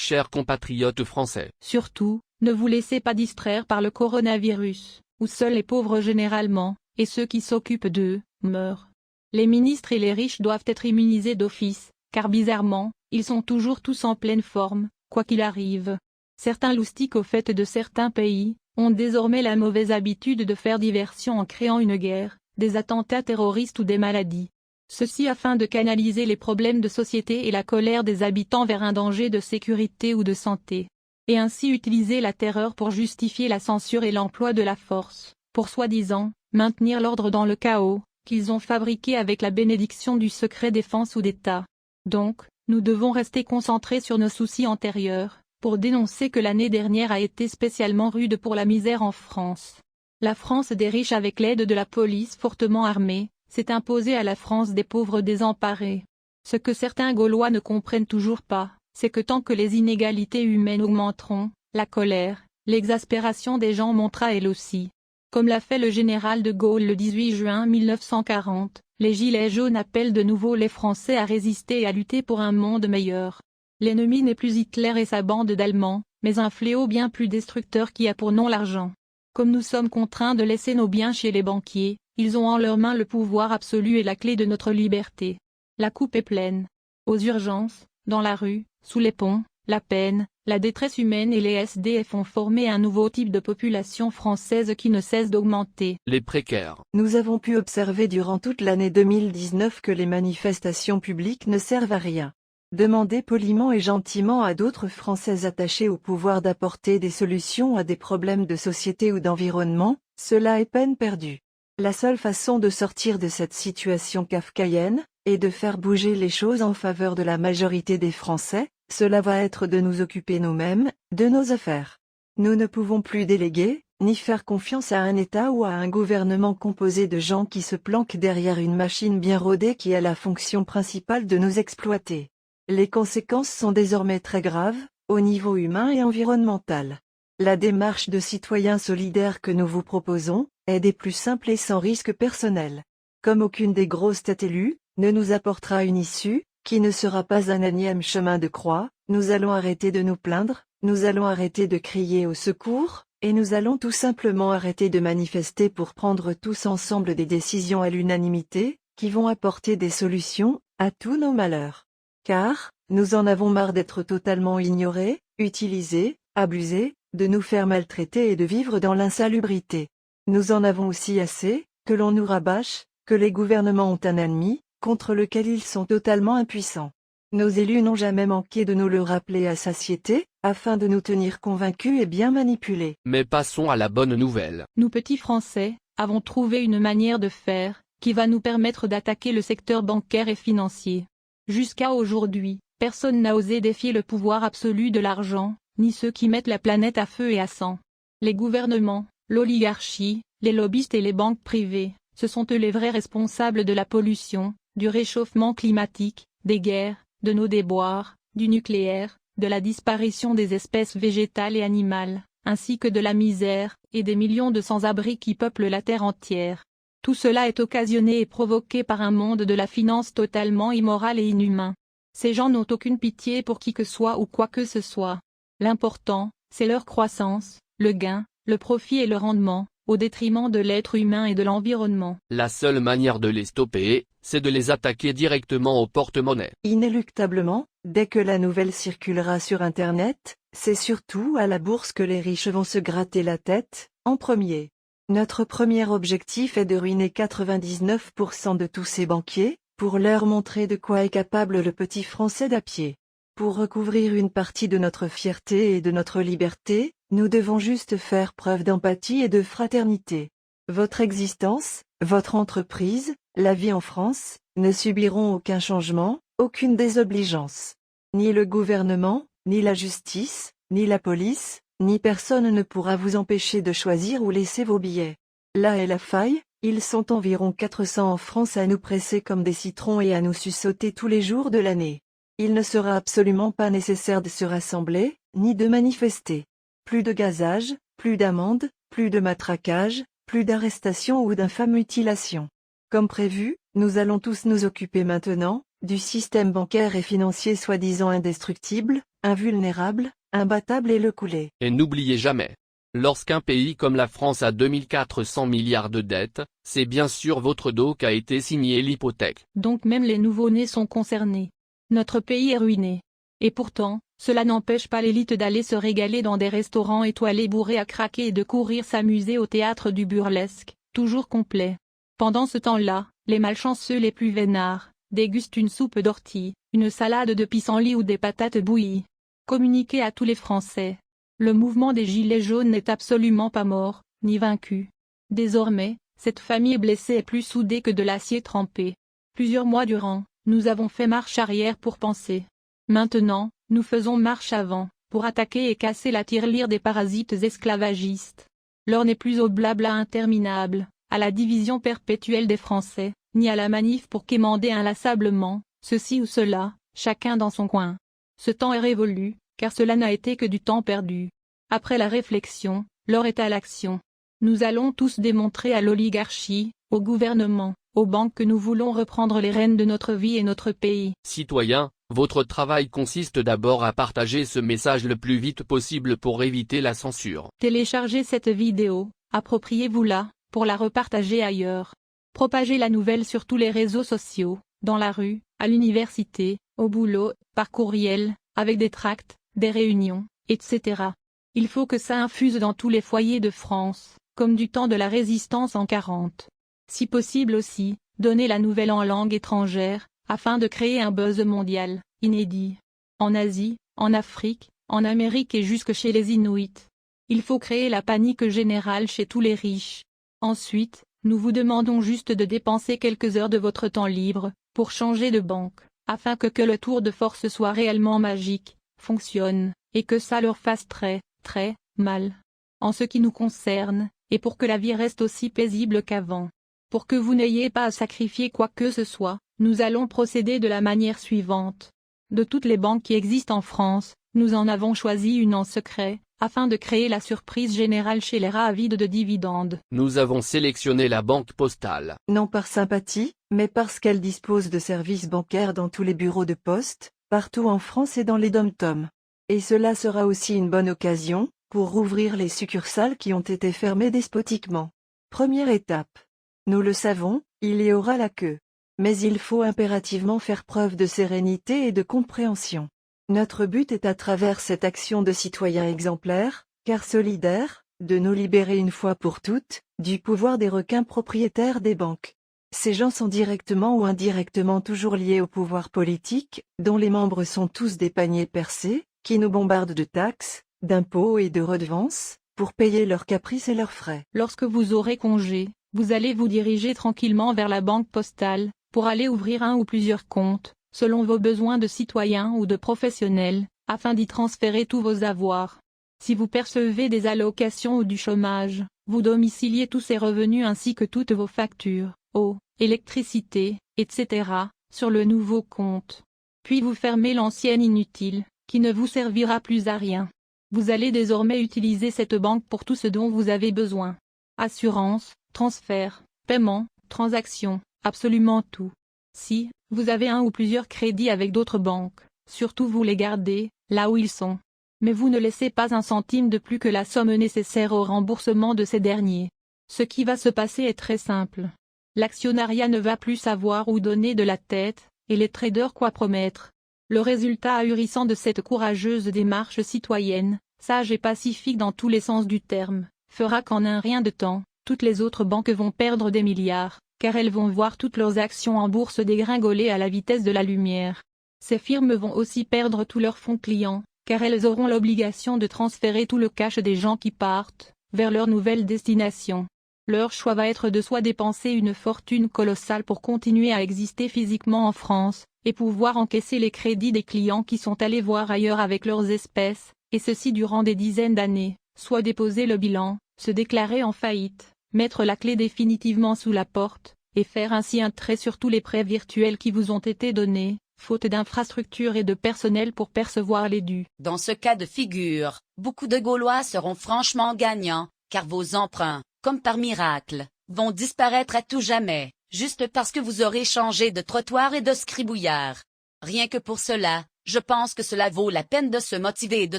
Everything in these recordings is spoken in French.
chers compatriotes français. Surtout, ne vous laissez pas distraire par le coronavirus, où seuls les pauvres généralement, et ceux qui s'occupent d'eux, meurent. Les ministres et les riches doivent être immunisés d'office, car bizarrement, ils sont toujours tous en pleine forme, quoi qu'il arrive. Certains loustiques au fait de certains pays, ont désormais la mauvaise habitude de faire diversion en créant une guerre, des attentats terroristes ou des maladies. Ceci afin de canaliser les problèmes de société et la colère des habitants vers un danger de sécurité ou de santé. Et ainsi utiliser la terreur pour justifier la censure et l'emploi de la force, pour soi-disant, maintenir l'ordre dans le chaos, qu'ils ont fabriqué avec la bénédiction du secret défense ou d'État. Donc, nous devons rester concentrés sur nos soucis antérieurs, pour dénoncer que l'année dernière a été spécialement rude pour la misère en France. La France des riches avec l'aide de la police fortement armée, s'est imposée à la France des pauvres désemparés. Ce que certains Gaulois ne comprennent toujours pas, c'est que tant que les inégalités humaines augmenteront, la colère, l'exaspération des gens montera elle aussi. Comme l'a fait le général de Gaulle le 18 juin 1940, les Gilets jaunes appellent de nouveau les Français à résister et à lutter pour un monde meilleur. L'ennemi n'est plus Hitler et sa bande d'Allemands, mais un fléau bien plus destructeur qui a pour nom l'argent. Comme nous sommes contraints de laisser nos biens chez les banquiers, ils ont en leurs mains le pouvoir absolu et la clé de notre liberté. La coupe est pleine. Aux urgences, dans la rue, sous les ponts, la peine, la détresse humaine et les SDF ont formé un nouveau type de population française qui ne cesse d'augmenter. Les précaires. Nous avons pu observer durant toute l'année 2019 que les manifestations publiques ne servent à rien. Demandez poliment et gentiment à d'autres Français attachés au pouvoir d'apporter des solutions à des problèmes de société ou d'environnement, cela est peine perdue. La seule façon de sortir de cette situation kafkaïenne, est de faire bouger les choses en faveur de la majorité des Français, cela va être de nous occuper nous-mêmes, de nos affaires. Nous ne pouvons plus déléguer, ni faire confiance à un État ou à un gouvernement composé de gens qui se planquent derrière une machine bien rodée qui a la fonction principale de nous exploiter. Les conséquences sont désormais très graves, au niveau humain et environnemental. La démarche de citoyens solidaires que nous vous proposons, est des plus simples et sans risque personnel. Comme aucune des grosses têtes élues, ne nous apportera une issue, qui ne sera pas un énième chemin de croix, nous allons arrêter de nous plaindre, nous allons arrêter de crier au secours, et nous allons tout simplement arrêter de manifester pour prendre tous ensemble des décisions à l'unanimité, qui vont apporter des solutions, à tous nos malheurs. Car, nous en avons marre d'être totalement ignorés, utilisés, abusés, de nous faire maltraiter et de vivre dans l'insalubrité. Nous en avons aussi assez, que l'on nous rabâche, que les gouvernements ont un ennemi, contre lequel ils sont totalement impuissants. Nos élus n'ont jamais manqué de nous le rappeler à satiété, afin de nous tenir convaincus et bien manipulés. Mais passons à la bonne nouvelle. Nous petits Français, avons trouvé une manière de faire, qui va nous permettre d'attaquer le secteur bancaire et financier. Jusqu'à aujourd'hui, personne n'a osé défier le pouvoir absolu de l'argent, ni ceux qui mettent la planète à feu et à sang. Les gouvernements, l'oligarchie, les lobbyistes et les banques privées, ce sont eux les vrais responsables de la pollution, du réchauffement climatique, des guerres, de nos déboires, du nucléaire, de la disparition des espèces végétales et animales, ainsi que de la misère, et des millions de sans-abri qui peuplent la terre entière. Tout cela est occasionné et provoqué par un monde de la finance totalement immoral et inhumain. Ces gens n'ont aucune pitié pour qui que soit ou quoi que ce soit. L'important, c'est leur croissance, le gain, le profit et le rendement, au détriment de l'être humain et de l'environnement. La seule manière de les stopper, c'est de les attaquer directement au porte-monnaie. Inéluctablement, dès que la nouvelle circulera sur Internet, c'est surtout à la bourse que les riches vont se gratter la tête, en premier. Notre premier objectif est de ruiner 99% de tous ces banquiers, pour leur montrer de quoi est capable le petit Français d'à pied. Pour recouvrir une partie de notre fierté et de notre liberté, nous devons juste faire preuve d'empathie et de fraternité. Votre existence, votre entreprise, la vie en France, ne subiront aucun changement, aucune désobligeance. Ni le gouvernement, ni la justice, ni la police, ni personne ne pourra vous empêcher de choisir où laisser vos billets. Là est la faille, ils sont environ 400 en France à nous presser comme des citrons et à nous suçoter tous les jours de l'année. Il ne sera absolument pas nécessaire de se rassembler, ni de manifester. Plus de gazage, plus d'amendes, plus de matraquage, plus d'arrestations ou d'infâmes mutilations. Comme prévu, nous allons tous nous occuper maintenant, du système bancaire et financier soi-disant indestructible, invulnérable, imbattable et le couler. Et n'oubliez jamais. Lorsqu'un pays comme la France a 2400 milliards de dettes, c'est bien sûr votre dos qu'a été signé l'hypothèque. Donc même les nouveau-nés sont concernés. Notre pays est ruiné. Et pourtant, cela n'empêche pas l'élite d'aller se régaler dans des restaurants étoilés bourrés à craquer et de courir s'amuser au théâtre du burlesque, toujours complet. Pendant ce temps-là, les malchanceux les plus vénards dégustent une soupe d'ortie, une salade de pissenlit ou des patates bouillies. Communiquez à tous les Français. Le mouvement des Gilets jaunes n'est absolument pas mort, ni vaincu. Désormais, cette famille blessée est plus soudée que de l'acier trempé. Plusieurs mois durant, nous avons fait marche arrière pour penser. Maintenant, nous faisons marche avant, pour attaquer et casser la tirelire des parasites esclavagistes. L'heure n'est plus au blabla interminable, à la division perpétuelle des Français, ni à la manif pour quémander inlassablement, ceci ou cela, chacun dans son coin. Ce temps est révolu, car cela n'a été que du temps perdu. Après la réflexion, l'heure est à l'action. Nous allons tous démontrer à l'oligarchie, au gouvernement, aux banques que nous voulons reprendre les rênes de notre vie et notre pays. Citoyens, votre travail consiste d'abord à partager ce message le plus vite possible pour éviter la censure. Téléchargez cette vidéo, appropriez-vous-la, pour la repartager ailleurs. Propagez la nouvelle sur tous les réseaux sociaux, dans la rue, à l'université, au boulot, par courriel, avec des tracts, des réunions, etc. Il faut que ça infuse dans tous les foyers de France, comme du temps de la Résistance en 40. Si possible aussi, donnez la nouvelle en langue étrangère, afin de créer un buzz mondial, inédit. En Asie, en Afrique, en Amérique et jusque chez les Inuits. Il faut créer la panique générale chez tous les riches. Ensuite, nous vous demandons juste de dépenser quelques heures de votre temps libre, pour changer de banque, afin que le tour de force soit réellement magique, fonctionne, et que ça leur fasse très, très, mal. En ce qui nous concerne, et pour que la vie reste aussi paisible qu'avant. Pour que vous n'ayez pas à sacrifier quoi que ce soit, nous allons procéder de la manière suivante. De toutes les banques qui existent en France, nous en avons choisi une en secret, afin de créer la surprise générale chez les rats avides de dividendes. Nous avons sélectionné la Banque Postale. Non par sympathie, mais parce qu'elle dispose de services bancaires dans tous les bureaux de poste, partout en France et dans les dom-toms. Et cela sera aussi une bonne occasion, pour rouvrir les succursales qui ont été fermées despotiquement. Première étape. Nous le savons, il y aura la queue. Mais il faut impérativement faire preuve de sérénité et de compréhension. Notre but est à travers cette action de citoyens exemplaires, car solidaires, de nous libérer une fois pour toutes, du pouvoir des requins propriétaires des banques. Ces gens sont directement ou indirectement toujours liés au pouvoir politique, dont les membres sont tous des paniers percés, qui nous bombardent de taxes, d'impôts et de redevances, pour payer leurs caprices et leurs frais. Lorsque vous aurez congé, vous allez vous diriger tranquillement vers la banque postale, pour aller ouvrir un ou plusieurs comptes, selon vos besoins de citoyens ou de professionnels, afin d'y transférer tous vos avoirs. Si vous percevez des allocations ou du chômage, vous domiciliez tous ces revenus ainsi que toutes vos factures, eau, électricité, etc., sur le nouveau compte. Puis vous fermez l'ancienne inutile, qui ne vous servira plus à rien. Vous allez désormais utiliser cette banque pour tout ce dont vous avez besoin. Assurance, transfert, paiement, transactions, absolument tout. Si vous avez un ou plusieurs crédits avec d'autres banques, surtout vous les gardez, là où ils sont. Mais vous ne laissez pas un centime de plus que la somme nécessaire au remboursement de ces derniers. Ce qui va se passer est très simple. L'actionnariat ne va plus savoir où donner de la tête, et les traders quoi promettre. Le résultat ahurissant de cette courageuse démarche citoyenne, sage et pacifique dans tous les sens du terme, fera qu'en un rien de temps, toutes les autres banques vont perdre des milliards, car elles vont voir toutes leurs actions en bourse dégringoler à la vitesse de la lumière. Ces firmes vont aussi perdre tous leurs fonds clients, car elles auront l'obligation de transférer tout le cash des gens qui partent, vers leur nouvelle destination. Leur choix va être de soit dépenser une fortune colossale pour continuer à exister physiquement en France, et pouvoir encaisser les crédits des clients qui sont allés voir ailleurs avec leurs espèces, et ceci durant des dizaines d'années, soit déposer le bilan, se déclarer en faillite, mettre la clé définitivement sous la porte, et faire ainsi un trait sur tous les prêts virtuels qui vous ont été donnés, faute d'infrastructures et de personnel pour percevoir les dus. Dans ce cas de figure, beaucoup de Gaulois seront franchement gagnants, car vos emprunts, comme par miracle, vont disparaître à tout jamais. juste parce que vous aurez changé de trottoir et de scribouillard. Rien que pour cela, je pense que cela vaut la peine de se motiver et de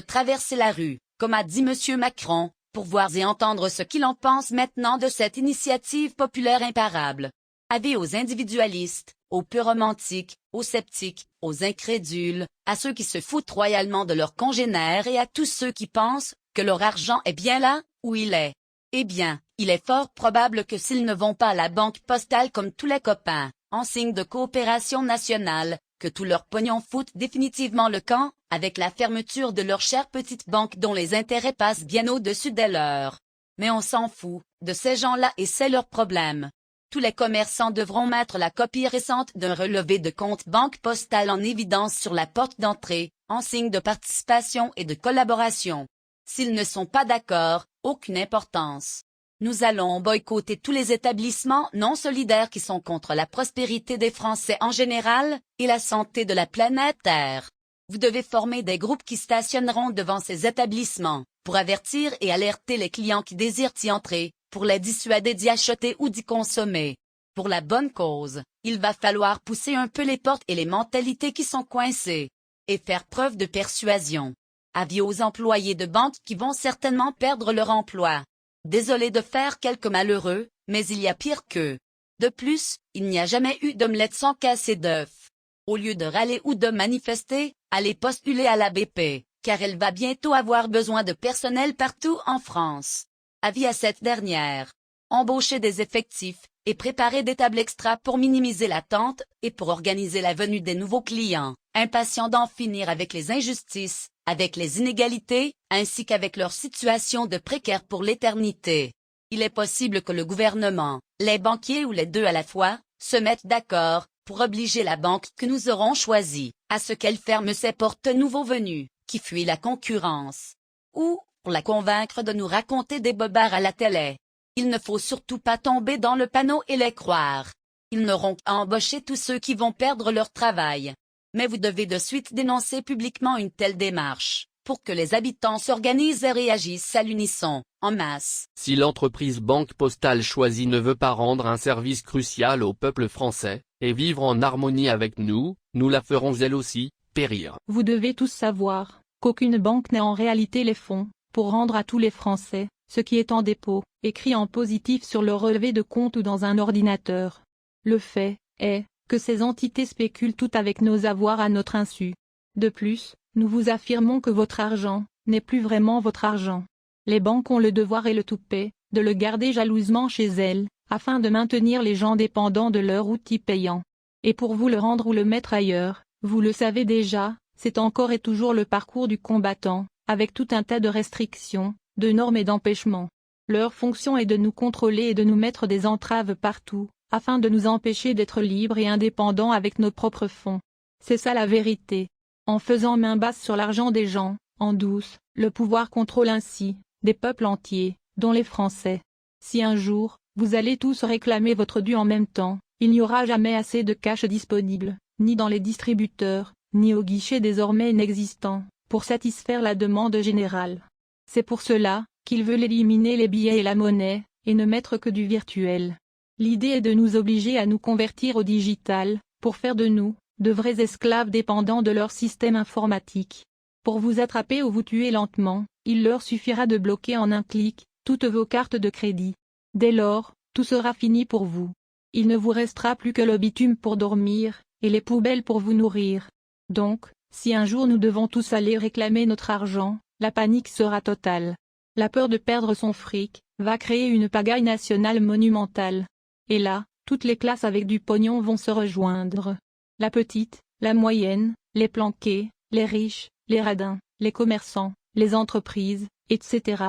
traverser la rue, comme a dit M. Macron, pour voir et entendre ce qu'il en pense maintenant de cette initiative populaire imparable. Avis aux individualistes, aux peu romantiques, aux sceptiques, aux incrédules, à ceux qui se foutent royalement de leurs congénères et à tous ceux qui pensent que leur argent est bien là où il est. Eh bien, il est fort probable que s'ils ne vont pas à la banque postale comme tous les copains, en signe de coopération nationale, que tout leur pognon fout définitivement le camp, avec la fermeture de leur chère petite banque dont les intérêts passent bien au-dessus des leurs. Mais on s'en fout, de ces gens-là et c'est leur problème. Tous les commerçants devront mettre la copie récente d'un relevé de compte banque postale en évidence sur la porte d'entrée, en signe de participation et de collaboration. S'ils ne sont pas d'accord, aucune importance. Nous allons boycotter tous les établissements non solidaires qui sont contre la prospérité des Français en général, et la santé de la planète Terre. Vous devez former des groupes qui stationneront devant ces établissements, pour avertir et alerter les clients qui désirent y entrer, pour les dissuader d'y acheter ou d'y consommer. Pour la bonne cause, il va falloir pousser un peu les portes et les mentalités qui sont coincées, et faire preuve de persuasion. Avis aux employés de banque qui vont certainement perdre leur emploi. Désolé de faire quelques malheureux, mais il y a pire qu'eux. De plus, il n'y a jamais eu d'omelette sans casser d'œufs. Au lieu de râler ou de manifester, allez postuler à la BP, car elle va bientôt avoir besoin de personnel partout en France. Avis à cette dernière. Embaucher des effectifs, et préparer des tables extra pour minimiser l'attente, et pour organiser la venue des nouveaux clients, impatients d'en finir avec les injustices, avec les inégalités, ainsi qu'avec leur situation de précaire pour l'éternité. Il est possible que le gouvernement, les banquiers ou les deux à la fois, se mettent d'accord, pour obliger la banque que nous aurons choisie, à ce qu'elle ferme ses portes nouveaux venus, qui fuient la concurrence. Ou, pour la convaincre de nous raconter des bobards à la télé. Il ne faut surtout pas tomber dans le panneau et les croire. Ils n'auront qu'à embaucher tous ceux qui vont perdre leur travail. Mais vous devez de suite dénoncer publiquement une telle démarche, pour que les habitants s'organisent et réagissent à l'unisson, en masse. Si l'entreprise Banque Postale choisie ne veut pas rendre un service crucial au peuple français, et vivre en harmonie avec nous, nous la ferons elle aussi, périr. Vous devez tous savoir qu'aucune banque n'a en réalité les fonds pour rendre à tous les Français ce qui est en dépôt, écrit en positif sur leur relevé de compte ou dans un ordinateur. Le fait est que ces entités spéculent tout avec nos avoirs à notre insu. De plus, nous vous affirmons que votre argent n'est plus vraiment votre argent. Les banques ont le devoir et le toupet de le garder jalousement chez elles, afin de maintenir les gens dépendants de leur outil payant. Et pour vous le rendre ou le mettre ailleurs, vous le savez déjà, c'est encore et toujours le parcours du combattant, avec tout un tas de restrictions, de normes et d'empêchements. Leur fonction est de nous contrôler et de nous mettre des entraves partout, afin de nous empêcher d'être libres et indépendants avec nos propres fonds. C'est ça la vérité. En faisant main basse sur l'argent des gens, en douce, le pouvoir contrôle ainsi des peuples entiers, dont les Français. Si un jour, vous allez tous réclamer votre dû en même temps, il n'y aura jamais assez de cash disponible, ni dans les distributeurs, ni aux guichets désormais inexistants, pour satisfaire la demande générale. C'est pour cela qu'ils veulent éliminer les billets et la monnaie, et ne mettre que du virtuel. L'idée est de nous obliger à nous convertir au digital, pour faire de nous, de vrais esclaves dépendants de leur système informatique. Pour vous attraper ou vous tuer lentement, il leur suffira de bloquer en un clic toutes vos cartes de crédit. Dès lors, tout sera fini pour vous. Il ne vous restera plus que le bitume pour dormir, et les poubelles pour vous nourrir. Donc, si un jour nous devons tous aller réclamer notre argent, la panique sera totale. La peur de perdre son fric va créer une pagaille nationale monumentale. Et là, toutes les classes avec du pognon vont se rejoindre. La petite, la moyenne, les planqués, les riches, les radins, les commerçants, les entreprises, etc.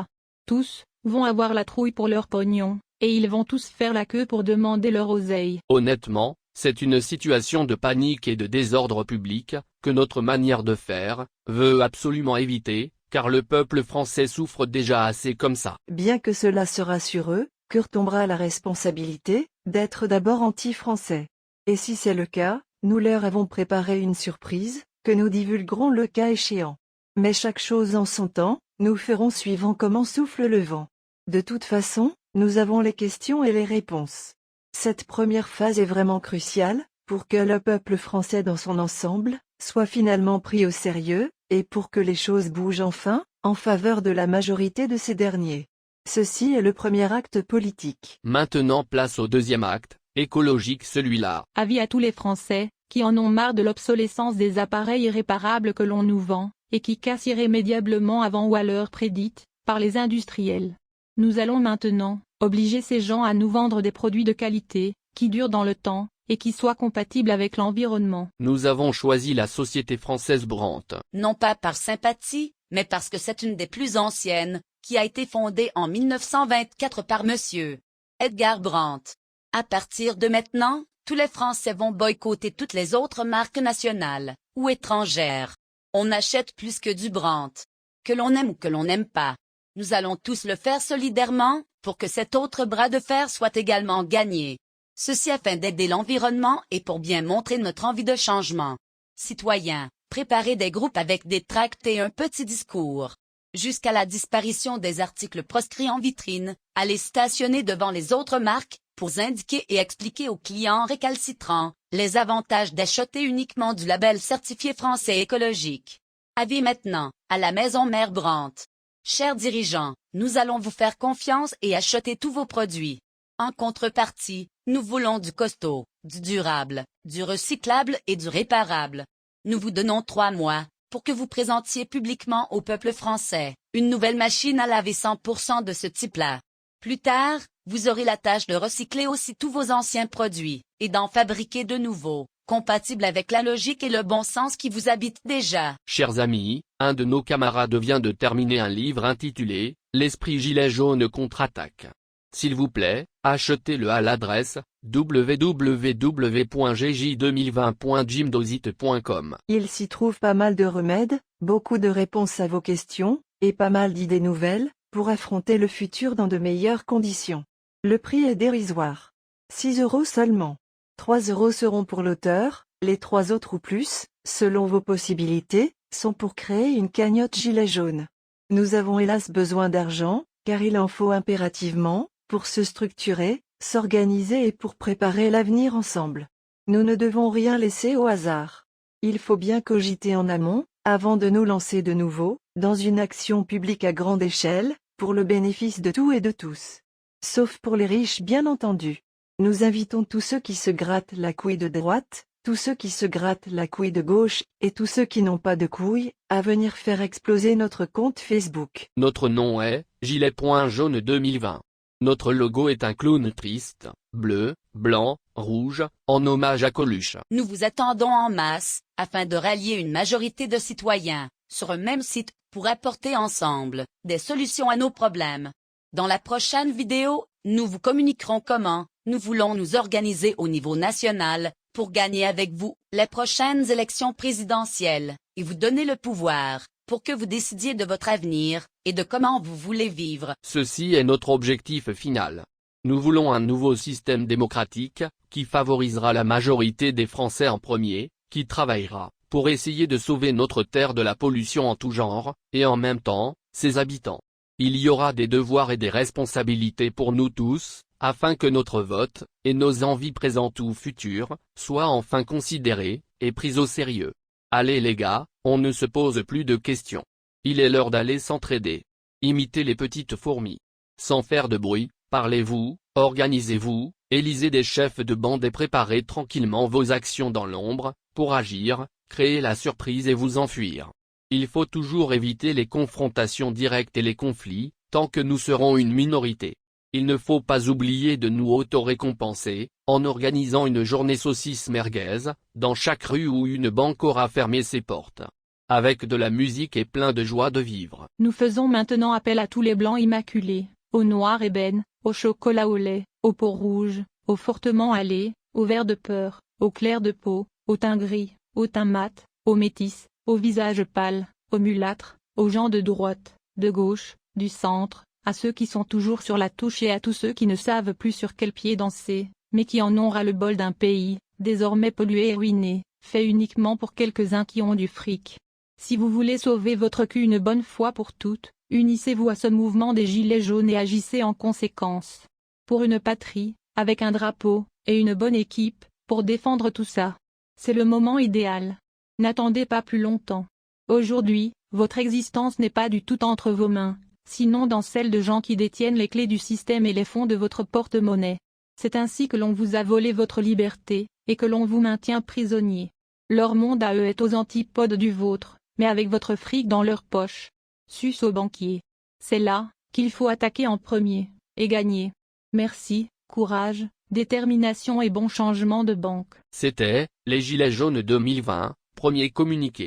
Tous vont avoir la trouille pour leur pognon, et ils vont tous faire la queue pour demander leur oseille. Honnêtement, c'est une situation de panique et de désordre public, que notre manière de faire veut absolument éviter, car le peuple français souffre déjà assez comme ça. Bien que cela sera sur eux, que retombera la responsabilité d'être d'abord anti-français. Et si c'est le cas, nous leur avons préparé une surprise, que nous divulguerons le cas échéant. Mais chaque chose en son temps, nous ferons suivant comment souffle le vent. De toute façon, nous avons les questions et les réponses. Cette première phase est vraiment cruciale, pour que le peuple français dans son ensemble, soit finalement pris au sérieux, et pour que les choses bougent enfin, en faveur de la majorité de ces derniers. Ceci est le premier acte politique. Maintenant place au deuxième acte, écologique celui-là. Avis à tous les Français, qui en ont marre de l'obsolescence des appareils irréparables que l'on nous vend, et qui cassent irrémédiablement avant ou à l'heure prédite, par les industriels. Nous allons maintenant, obliger ces gens à nous vendre des produits de qualité, qui durent dans le temps, et qui soient compatibles avec l'environnement. Nous avons choisi la société française Brandt. Non pas par sympathie, mais parce que c'est une des plus anciennes, qui a été fondée en 1924 par Monsieur Edgar Brandt. À partir de maintenant, tous les Français vont boycotter toutes les autres marques nationales, ou étrangères. On n'achète plus que du Brandt. Que l'on aime ou que l'on n'aime pas. Nous allons tous le faire solidairement, pour que cet autre bras de fer soit également gagné. Ceci afin d'aider l'environnement et pour bien montrer notre envie de changement. Citoyens, préparez des groupes avec des tracts et un petit discours. Jusqu'à la disparition des articles proscrits en vitrine, allez stationner devant les autres marques, pour indiquer et expliquer aux clients récalcitrants les avantages d'acheter uniquement du label certifié français écologique. Avis maintenant, à la maison mère Brandt. Chers dirigeants, nous allons vous faire confiance et acheter tous vos produits. En contrepartie, nous voulons du costaud, du durable, du recyclable et du réparable. Nous vous donnons 3 mois, pour que vous présentiez publiquement au peuple français, une nouvelle machine à laver 100% de ce type-là. Plus tard, vous aurez la tâche de recycler aussi tous vos anciens produits, et d'en fabriquer de nouveaux, compatibles avec la logique et le bon sens qui vous habitent déjà. Chers amis, un de nos camarades vient de terminer un livre intitulé « L'esprit gilet jaune contre-attaque ». S'il vous plaît, achetez-le à l'adresse www.gj2020.jimdosite.com. Il s'y trouve pas mal de remèdes, beaucoup de réponses à vos questions, et pas mal d'idées nouvelles, pour affronter le futur dans de meilleures conditions. Le prix est dérisoire. 6 € seulement. 3 € seront pour l'auteur, les 3 autres ou plus, selon vos possibilités, sont pour créer une cagnotte gilet jaune. Nous avons hélas besoin d'argent, car il en faut impérativement, pour se structurer, s'organiser et pour préparer l'avenir ensemble. Nous ne devons rien laisser au hasard. Il faut bien cogiter en amont, avant de nous lancer de nouveau, dans une action publique à grande échelle, pour le bénéfice de tout et de tous. Sauf pour les riches bien entendu. Nous invitons tous ceux qui se grattent la couille de droite, tous ceux qui se grattent la couille de gauche, et tous ceux qui n'ont pas de couilles, à venir faire exploser notre compte Facebook. Notre nom est gilet.jaune 2020. Notre logo est un clown triste, bleu, blanc, rouge, en hommage à Coluche. Nous vous attendons en masse, afin de rallier une majorité de citoyens, sur un même site, pour apporter ensemble des solutions à nos problèmes. Dans la prochaine vidéo, nous vous communiquerons comment nous voulons nous organiser au niveau national, pour gagner avec vous les prochaines élections présidentielles, et vous donner le pouvoir, pour que vous décidiez de votre avenir, et de comment vous voulez vivre. Ceci est notre objectif final. Nous voulons un nouveau système démocratique, qui favorisera la majorité des Français en premier, qui travaillera, pour essayer de sauver notre terre de la pollution en tout genre, et en même temps, ses habitants. Il y aura des devoirs et des responsabilités pour nous tous, afin que notre vote, et nos envies présentes ou futures, soient enfin considérés, et pris au sérieux. Allez les gars, on ne se pose plus de questions. Il est l'heure d'aller s'entraider. Imitez les petites fourmis. Sans faire de bruit, parlez-vous, organisez-vous, élisez des chefs de bande et préparez tranquillement vos actions dans l'ombre, pour agir, créer la surprise et vous enfuir. Il faut toujours éviter les confrontations directes et les conflits, tant que nous serons une minorité. Il ne faut pas oublier de nous auto-récompenser, en organisant une journée saucisse merguez, dans chaque rue où une banque aura fermé ses portes. Avec de la musique et plein de joie de vivre. Nous faisons maintenant appel à tous les blancs immaculés, aux noirs ébènes, au chocolat au lait, aux peaux rouges, aux fortement hâlés, aux verts de peur, aux clairs de peau, aux teints gris, aux teints mat, aux métis, aux visages pâles, aux mulâtres, aux gens de droite, de gauche, du centre, à ceux qui sont toujours sur la touche et à tous ceux qui ne savent plus sur quel pied danser, mais qui en ont ras le bol d'un pays, désormais pollué et ruiné, fait uniquement pour quelques-uns qui ont du fric. Si vous voulez sauver votre cul une bonne fois pour toutes, unissez-vous à ce mouvement des gilets jaunes et agissez en conséquence. Pour une patrie, avec un drapeau, et une bonne équipe, pour défendre tout ça. C'est le moment idéal. N'attendez pas plus longtemps. Aujourd'hui, votre existence n'est pas du tout entre vos mains, sinon dans celle de gens qui détiennent les clés du système et les fonds de votre porte-monnaie. C'est ainsi que l'on vous a volé votre liberté, et que l'on vous maintient prisonnier. Leur monde à eux est aux antipodes du vôtre, mais avec votre fric dans leur poche. Suce aux banquiers. C'est là qu'il faut attaquer en premier, et gagner. Merci, courage, détermination et bon changement de banque. C'était, les Gilets jaunes 2020, premier communiqué.